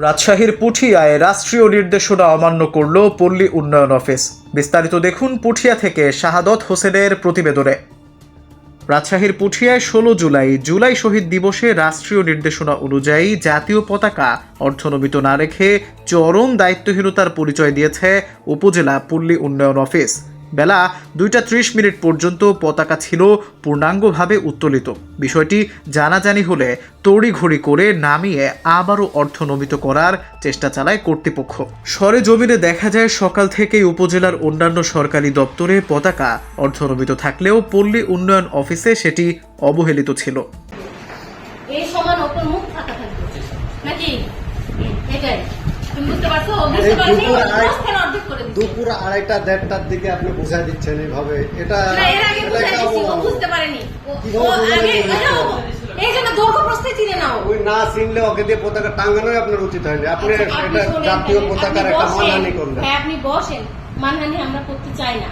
রাজশাহীর পুঠিয়ায় রাষ্ট্রীয় নির্দেশনা অমান্য করল পল্লী উন্নয়ন অফিস। বিস্তারিত দেখুন পুঠিয়া থেকে শাহাদত হোসেনের প্রতিবেদনে। রাজশাহীর পুঠিয়ায় 16 জুলাই শহীদ দিবসে রাষ্ট্রীয় নির্দেশনা অনুযায়ী জাতীয় পতাকা অর্ধনমিত না রেখে চরম দায়িত্বহীনতার পরিচয় দিয়েছে উপজেলা পল্লী উন্নয়ন অফিস। বেলা 2:30 পর্যন্ত পতাকা ছিল পূর্ণাঙ্গভাবে উত্তোলিত। বিষয়টি জানাজানি হলে তড়িঘড়ি করে নামিয়ে আবারও অর্ধনমিত করার চেষ্টা চালায় কর্তৃপক্ষ। সরেজমিনে দেখা যায় সকাল থেকেই উপজেলার অন্যান্য সরকারি দপ্তরে পতাকা অর্ধনমিত থাকলেও পল্লী উন্নয়ন অফিসে সেটি অবহেলিত ছিল। এই সমান ওপর মুখ ফাঁকা থাকবে নাকি এটাই দুপুর 2:30-1:30টার দিকে আপনি বুঝাই দিচ্ছেন এইভাবে, এটা বুঝতে পারেনি এই জন্য দৈর্ঘ্য প্রস্তুতি চিনে নাও। ওই না চিনলে ওকে দিয়ে পতাকা টাঙ্গানোই আপনার উচিত হয়নি। আপনি এটা জাতীয় পতাকার একটা মানহানি করলেন। হ্যাঁ, আপনি বসেন, মানহানি আমরা করতে চাই না।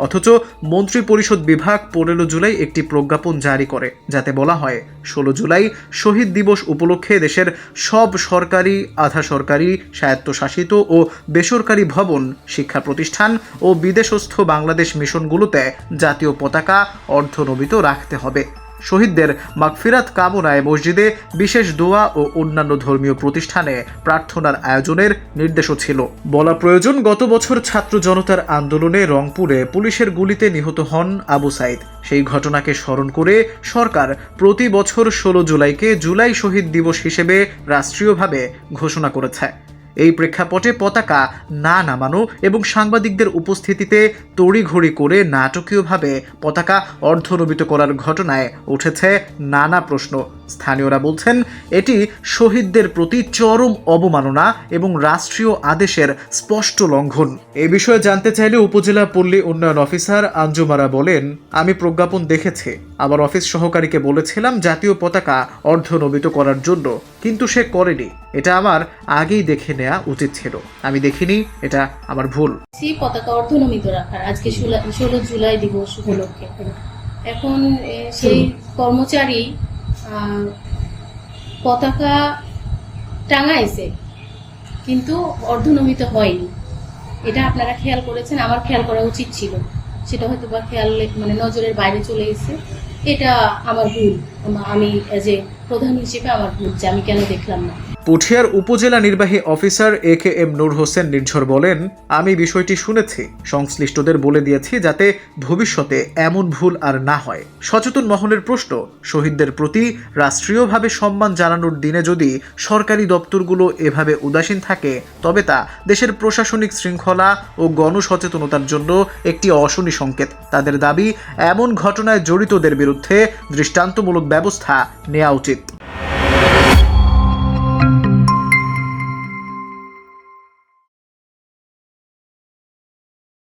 অথচ মন্ত্রী পরিষদ বিভাগ 15 জুলাই একটি প্রজ্ঞাপন জারি করে, যাতে বলা হয় 16 জুলাই শহীদ দিবস উপলক্ষে দেশের সব সরকারি, আধা সরকারি, স্বায়ত্তশাসিত ও বেসরকারি ভবন, শিক্ষা প্রতিষ্ঠান ও বিদেশস্থ বাংলাদেশ মিশনগুলোতে জাতীয় পতাকা অর্ধনমিত রাখতে হবে। শহীদদের মাগফিরাত কামনায় মসজিদে বিশেষ দোয়া ও অন্যান্য ধর্মীয় প্রতিষ্ঠানে প্রার্থনার আয়োজনের নির্দেশও ছিল। বলা প্রয়োজন, গত বছর ছাত্র জনতার আন্দোলনে রংপুরে পুলিশের গুলিতে নিহত হন আবু সাইদ। সেই ঘটনাকে স্মরণ করে সরকার প্রতি বছর 16 জুলাইকে জুলাই শহীদ দিবস হিসেবে রাষ্ট্রীয়ভাবে ঘোষণা করেছে। এই প্রেক্ষাপটে পতাকা না নামানো এবং সাংবাদিকদের উপস্থিতিতে তড়িঘড়ি করে নাটকীয়ভাবে পতাকা অর্ধনমিত করার ঘটনায় উঠেছে নানা প্রশ্ন। স্থানীয়রা বলছেন, এটি শহীদদের প্রতি চরম অবমাননা এবং রাষ্ট্রীয় আদেশের স্পষ্ট লঙ্ঘন। এ বিষয়ে জানতে চাইলে উপজেলা পল্লী উন্নয়ন অফিসার আঞ্জুমারা বলেন, আমি প্রজ্ঞাপন দেখেছি, আমার অফিস সহকারীকে বলেছিলাম জাতীয় পতাকা অর্ধনমিত করার জন্য, কিন্তু সে করেনি। এটা আমার আগেই দেখে নেওয়া উচিত ছিল, আমি দেখিনি, এটা আমার ভুল। পতাকা অর্ধনমিত রাখার আজকে 16 জুলাই দিবস উপলক্ষে এখন সেই কর্মচারী পতাকা টাঙাইছে কিন্তু অর্ধনমিত হয়নি। এটা আপনারা খেয়াল করেছেন, আমার খেয়াল করা উচিত ছিল, সেটা হয়তো বা খেয়াল নজরের বাইরে চলে গেছে। এটা আমার ভুল, আমি এজ এ প্রধান হিসেবে আমার ভুল যে আমি কেন দেখলাম না। পুঠিয়ার উপজেলা নির্বাহী অফিসার AKM নূর হোসেন নির্ঝর বলেন, আমি বিষয়টি শুনেছি, সংশ্লিষ্টদের বলে দিয়েছি যাতে ভবিষ্যতে এমন ভুল আর না হয়। সচেতন মহলের প্রশ্ন, শহীদদের প্রতি রাষ্ট্রীয়ভাবে সম্মান জানানোর দিনে যদি সরকারি দপ্তরগুলো এভাবে উদাসীন থাকে, তবে তা দেশের প্রশাসনিক শৃঙ্খলা ও গণসচেতনতার জন্য একটি অশনি সংকেত। তাদের দাবি, এমন ঘটনায় জড়িতদের বিরুদ্ধে দৃষ্টান্তমূলক ব্যবস্থা নেওয়া উচিত।